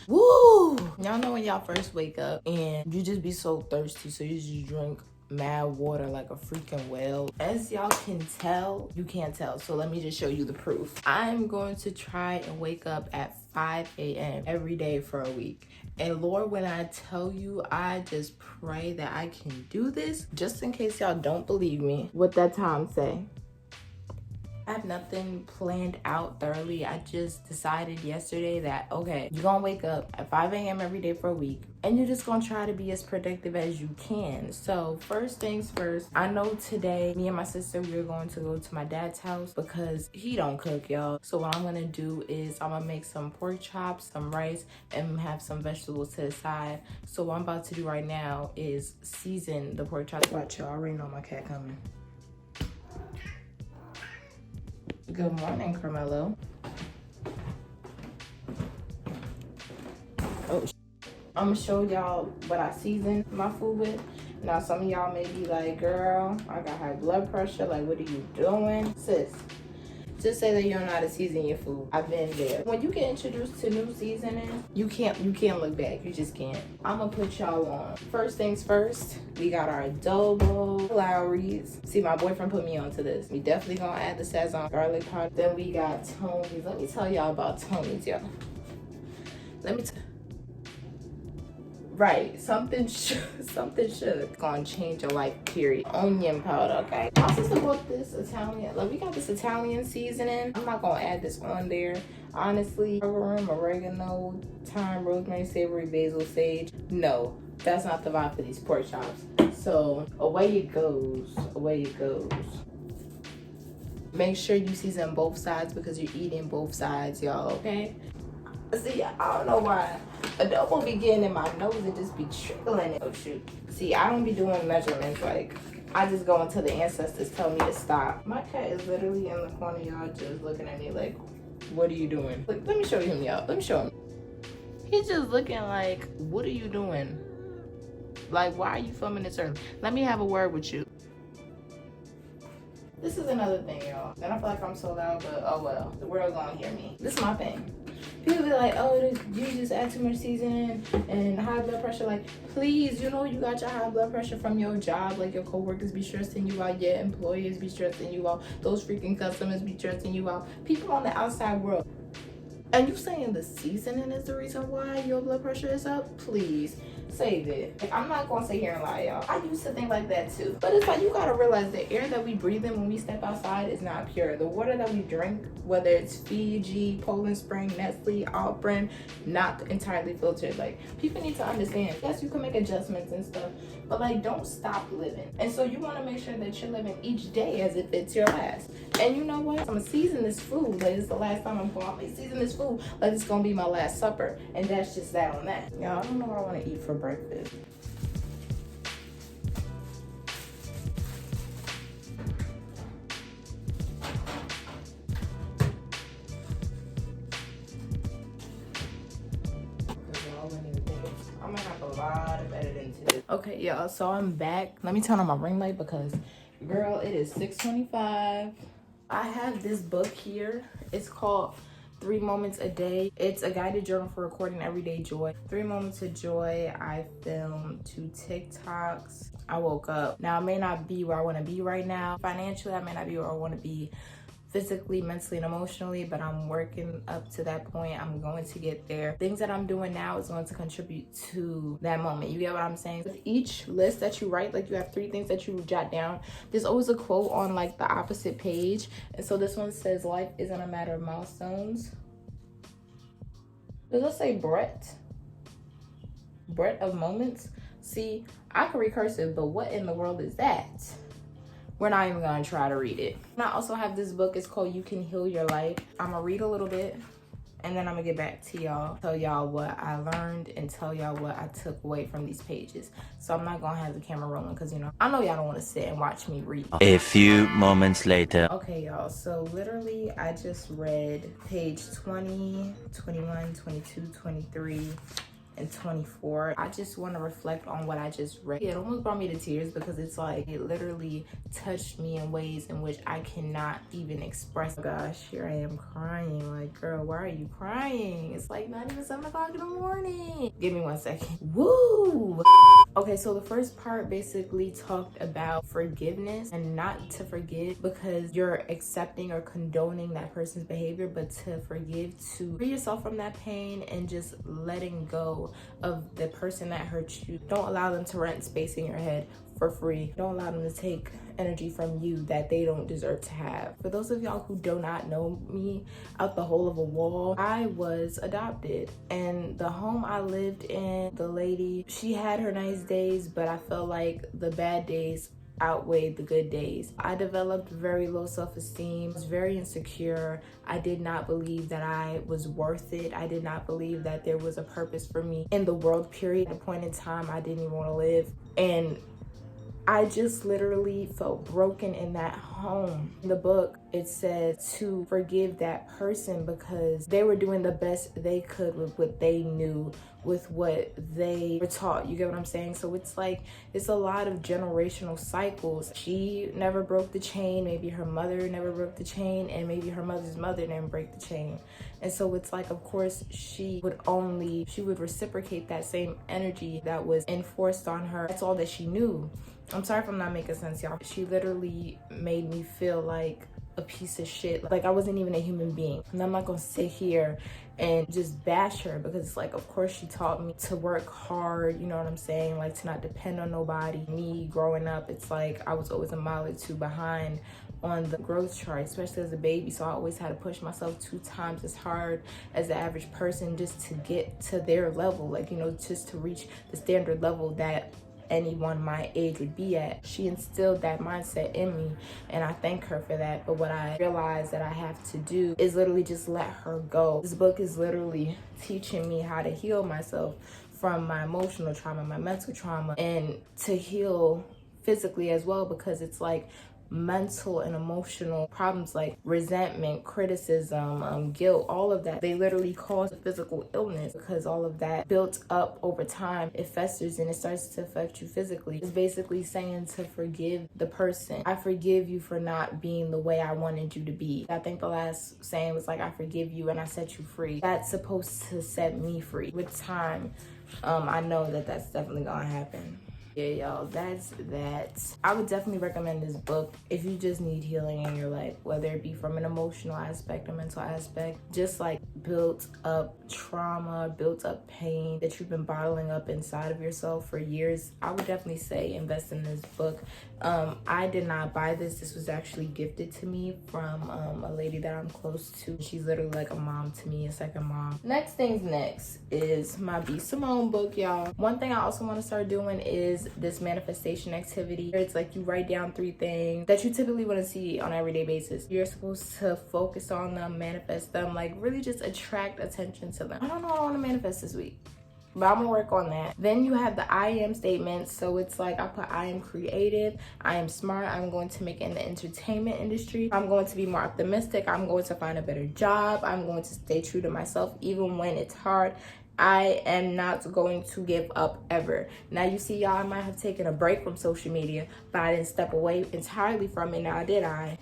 Woo! Y'all know when y'all first wake up and you just be so thirsty, so you just drink mad water like a freaking whale. As y'all can tell, you can't tell, so let me just show you the proof. I'm going to try and wake up at 5 a.m. every day for a week. And Lord, when I tell you, I just pray that I can do this. Just in case y'all don't believe me, what that time say? I have nothing planned out thoroughly. I just decided yesterday that, okay, you're gonna wake up at 5 a.m. every day for a week and you're just gonna try to be as productive as you can. So first things first, I know today, me and my sister, we're going to go to my dad's house because he don't cook, y'all. So what I'm gonna do is I'm gonna make some pork chops, some rice, and have some vegetables to the side. So what I'm about to do right now is season the pork chops. Watch, y'all, I already know my cat coming. Good morning, Carmelo. Oh, I'm gonna show y'all what I season my food with. Now, some of y'all may be like, girl, I got high blood pressure. Like, what are you doing? Sis, just say that you don't know how to season your food. I've been there. When you get introduced to new seasoning, you can't look back. You just can't. I'm gonna put y'all on. First things first, we got our adobo, Lowry's. See, my boyfriend put me onto this. We definitely gonna add the Sazon garlic powder. Then we got Tony's. Let me tell y'all about Tony's, y'all. Right, something should gonna change your life, period. Onion powder, okay? My sister bought this Italian, like we got this Italian seasoning. I'm not gonna add this on there. Honestly, oregano, thyme, rosemary, savory, basil, sage. No, that's not the vibe for these pork chops. So away it goes, away it goes. Make sure you season both sides because you're eating both sides, y'all, okay? See, I don't know why adobo be getting in my nose and just be trickling it. Oh shoot. See, I don't be doing measurements. Like, I just go until the ancestors tell me to stop. My cat is literally in the corner, y'all, just looking at me like, what are you doing? Like, let me show him, y'all. Let me show him. He's just looking like, what are you doing? Like, why are you filming this early? Let me have a word with you. This is another thing, y'all. And I feel like I'm so loud, but oh well. The world gonna hear me. This is my thing. People be like, oh, you just add too much seasoning and high blood pressure. Like, please, you know you got your high blood pressure from your job. Like, your coworkers be stressing you out. Your employers be stressing you out. Those freaking customers be stressing you out. People on the outside world. And you saying the seasoning is the reason why your blood pressure is up? Please, save it. Like, I'm not gonna sit here and lie, y'all. I used to think like that too. But it's like, you gotta realize the air that we breathe in when we step outside is not pure. The water that we drink, whether it's Fiji, Poland Spring, Nestle, Alprin, not entirely filtered. Like, people need to understand. Yes, you can make adjustments and stuff, but like, don't stop living. And so you wanna make sure that you're living each day as if it's your last. And you know what? I'm gonna season this food like it's the last time I'm gonna season this food like it's gonna be my last supper. And that's just that on that. Y'all, I don't know what I wanna eat for breakfast. I'm gonna have a lot of editing to do. Okay, y'all, so I'm back. Let me turn on my ring light because, girl, it is 6:25. I have this book here. It's called 3 Moments a Day. It's a guided journal for recording everyday joy. 3 moments of joy. I filmed 2 TikToks. I woke up. Now, I may not be where I want to be right now. Financially, I may not be where I want to be physically, mentally, and emotionally, but I'm working up to that point. I'm going to get there. Things that I'm doing now is going to contribute to that moment. You get what I'm saying? With each list that you write, like you have 3 things that you jot down, there's always a quote on like the opposite page. And so this one says, life isn't a matter of milestones. Does it say breadth of moments? See, I can read cursive, but what in the world is that? We're not even gonna try to read it. And I also have this book, it's called You Can Heal Your Life. I'm gonna read a little bit and then I'm gonna get back to y'all, tell y'all what I learned and tell y'all what I took away from these pages. So I'm not gonna have the camera rolling because, you know, I know y'all don't wanna sit and watch me read. A few moments later. Okay, y'all, so literally I just read page 20, 21, 22, 23, and 24. I just want to reflect on what I just read. It almost brought me to tears because it's like it literally touched me in ways in which I cannot even express. Oh gosh, here I am crying. Like, girl, why are you crying? It's like not even 7 o'clock in the morning. Give me 1 second. Woo! Okay, so the first part basically talked about forgiveness and not to forgive because you're accepting or condoning that person's behavior, but to forgive to free yourself from that pain and just letting go of the person that hurt you. Don't allow them to rent space in your head for free. Don't allow them to take energy from you that they don't deserve to have. For those of y'all who do not know me out the hole of a wall, I was adopted, and the home I lived in, the lady, she had her nice days, but I felt like the bad days outweighed the good days. I developed very low self-esteem, was very insecure. I did not believe that I was worth it. I did not believe that there was a purpose for me in the world, period. At a point in time, I didn't even want to live. And I just literally felt broken in that home. In the book, it said to forgive that person because they were doing the best they could with what they knew, with what they were taught. You get what I'm saying? So it's like, it's a lot of generational cycles. She never broke the chain. Maybe her mother never broke the chain, and maybe her mother's mother didn't break the chain. And so it's like, of course, she would reciprocate that same energy that was enforced on her. That's all that she knew. I'm sorry if I'm not making sense, y'all. She literally made me feel like a piece of shit. Like I wasn't even a human being. And I'm not gonna sit here and just bash her because it's like, of course she taught me to work hard, you know what I'm saying? Like to not depend on nobody. Me growing up, it's like I was always a mile or two behind on the growth chart, especially as a baby. So I always had to push myself 2 times as hard as the average person just to get to their level. Like, you know, just to reach the standard level that anyone my age would be at. She instilled that mindset in me, and I thank her for that. But what I realized that I have to do is literally just let her go. This book is literally teaching me how to heal myself from my emotional trauma, my mental trauma, and to heal physically as well, because it's like mental and emotional problems like resentment, criticism, guilt, all of that, they literally cause physical illness because all of that built up over time, it festers and it starts to affect you physically. It's basically saying to forgive the person. I forgive you for not being the way I wanted you to be. I think the last saying was like, I forgive you and I set you free. That's supposed to set me free. With time, I know that that's definitely gonna happen. Yeah, y'all, that's that. I would definitely recommend this book if you just need healing in your life, whether it be from an emotional aspect or mental aspect, just like built up trauma, built up pain that you've been bottling up inside of yourself for years. I would definitely say invest in this book. I did not buy this. This was actually gifted to me from a lady that I'm close to. She's literally like a mom to me, a second mom. Next things next is my B. Simone book, y'all. One thing I also want to start doing is this manifestation activity. It's like you write down 3 things that you typically want to see on an everyday basis. You're supposed to focus on them, manifest them, like really just attract attention to them. I don't know what I want to manifest this week, but I'm gonna work on that. Then you have the I am statements. So it's like I put I am creative, I am smart, I'm going to make it in the entertainment industry, I'm going to be more optimistic, I'm going to find a better job, I'm going to stay true to myself even when it's hard, I am not going to give up ever. Now you see, y'all, I might have taken a break from social media, but I didn't step away entirely from it. Now did I?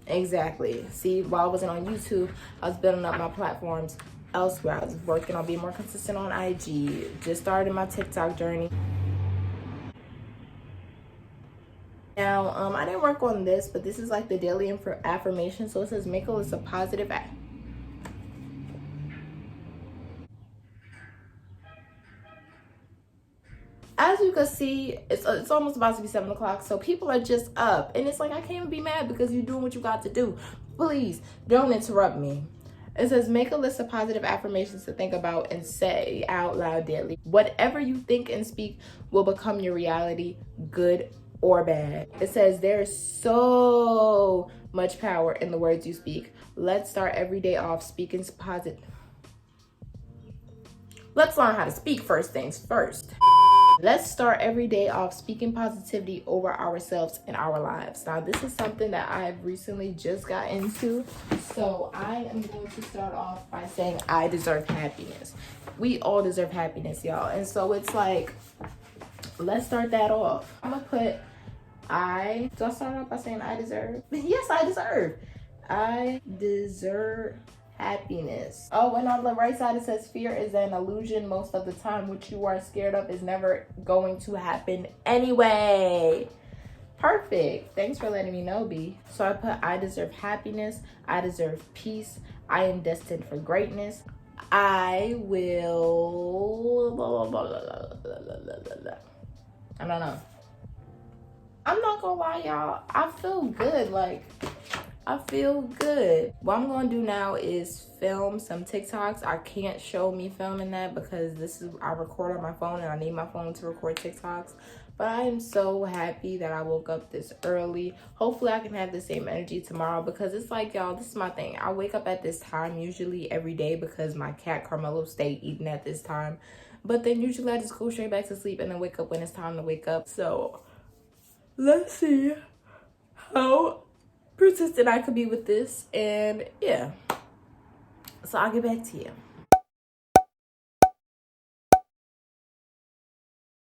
Exactly. See, while I wasn't on YouTube, I was building up my platforms elsewhere. I was working on being more consistent on IG, just started my TikTok journey. Now, I didn't work on this, but this is like the daily affirmation. So it says, make a list of positive As you can see, it's almost about to be 7 o'clock, so people are just up. And it's like, I can't even be mad because you're doing what you got to do. Please, don't interrupt me. It says, make a list of positive affirmations to think about and say out loud daily. Whatever you think and speak will become your reality, good or bad. It says, there is so much power in the words you speak. Let's start every day off speaking positive. Let's learn how to speak first things first. Let's start every day off speaking positivity over ourselves and our lives. Now, this is something that I've recently just got into. So I am going to start off by saying I deserve happiness. We all deserve happiness, y'all. And so it's like, let's start that off. I'm gonna put do I start off by saying I deserve? Yes, I deserve. I deserve happiness. Oh, and on the right side it says fear is an illusion most of the time. What you are scared of is never going to happen anyway. Perfect. Thanks for letting me know, B. So I put I deserve happiness. I deserve peace. I am destined for greatness. I will... I don't know. I'm not gonna lie, y'all. I feel good. Like, I feel good. What I'm gonna do now is film some TikToks. I can't show me filming that because I record on my phone and I need my phone to record TikToks. But I am so happy that I woke up this early. Hopefully I can have the same energy tomorrow because it's like, y'all, this is my thing. I wake up at this time usually every day because my cat Carmelo stay eating at this time. But then usually I just go straight back to sleep and then wake up when it's time to wake up. So let's see how persistent I could be with this. And yeah, so I'll get back to you.